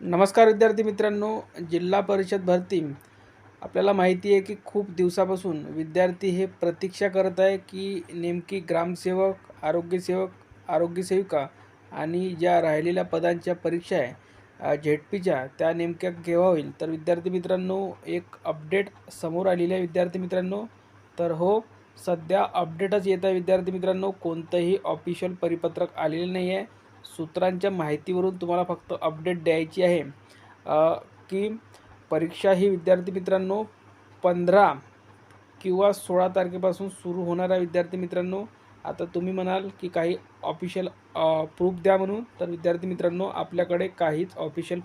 नमस्कार विद्यार्थी मित्रांनो, जिल्हा परिषद भरती आपल्याला माहिती आहे की खूप दिवसापासून विद्यार्थी हे प्रतीक्षा करत आहे की नेमकी ग्रामसेवक, आरोग्यसेवक, आरोग्यसेविका आणि ज्या राहिलेल्या पदांच्या परीक्षा आहे झेडपीच्या त्या नेमक्या केव्हा होईल. तर विद्यार्थी मित्रांनो, एक अपडेट समोर आलेली आहे विद्यार्थी मित्रांनो. तर हो, सध्या अपडेटच येत आहे विद्यार्थी मित्रांनो. कोणतंही ऑफिशियल परिपत्रक आलेलं नाही आहे. सूत्रांच्या माहितीवरून तुम्हाला फक्त अपडेट द्यायची आहे की परीक्षा ही विद्यार्थी मित्रांनो 15 किंवा 16 तारखेपासून सुरू होणार आहे. विद्यार्थी मित्रांनो, आता तुम्ही म्हणाल की काही ऑफिशियल प्रूफ द्या म्हणून. तर विद्यार्थी मित्रांनो, आपल्याकडे काहीच ऑफिशियल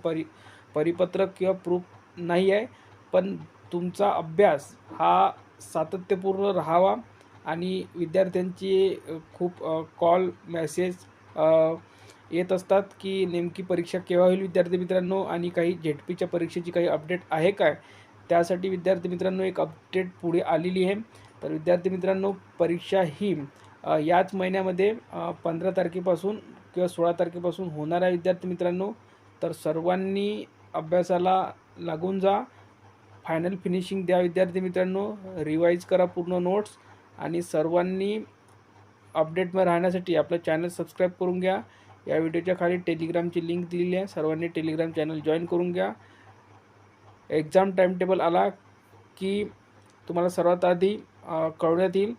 परिपत्रक किंवा प्रूफ नाही आहे. पण तुमचा अभ्यास हा सातत्यपूर्ण राहावा आणि विद्यार्थ्यांची खूप कॉल मेसेज येत असतात की नेमकी परीक्षा केव्हा होईल विद्यार्थी मित्रांनो, आणि काही झेडपीच्या परीक्षेची काही अपडेट आहे काय, त्यासाठी विद्यार्थी मित्रांनो एक अपडेट पुढे आलेली आहे. तर विद्यार्थी मित्रांनो, परीक्षा ही याच महिन्यामध्ये 15 तारखेपासून किंवा 16 तारखेपासून होणार आहे विद्यार्थी मित्रांनो. तर सर्वांनी अभ्यासाला लागून जा, फायनल फिनिशिंग द्या विद्यार्थी मित्रांनो, रिवाईज करा पूर्ण नोट्स आणि सर्वांनी अपडेटमध्ये राहण्यासाठी आपलं चॅनल सबस्क्राईब करून घ्या. या व्हिडिओच्या खाली टेलिग्रामची लिंक दिलेली आहे, सर्वांनी टेलिग्राम चॅनल जॉईन करून घ्या. एक्झाम टाईमटेबल आला की तुम्हाला सर्वात आधी कळवण्यात येईल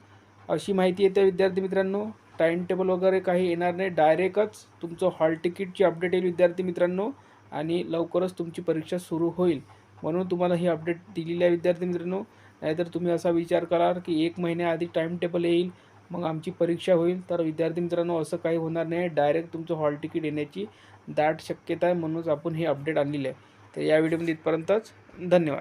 अशी माहिती येते विद्यार्थी मित्रांनो. टाईमटेबल वगैरे काही येणार नाही, डायरेक्टच तुमचं हॉल तिकीटची अपडेट येईल विद्यार्थी मित्रांनो, आणि लवकरच तुमची परीक्षा सुरू होईल. म्हणून तुम्हाला ही अपडेट दिलेली आहे विद्यार्थी मित्रांनो. नाहीतर तुम्ही असा विचार कराल की 1 महिन्याआधी टाईमटेबल येईल मग आमची परीक्षा होईल. तर विद्यार्थी मित्रांनो, असं काही होणार नाही. डायरेक्ट तुमचं हॉल तिकीट येण्याची दाट शक्यता आहे, म्हणूनच आपण हे अपडेट आणलेली आहे. तर या व्हिडिओमध्ये इथपर्यंतच. धन्यवाद.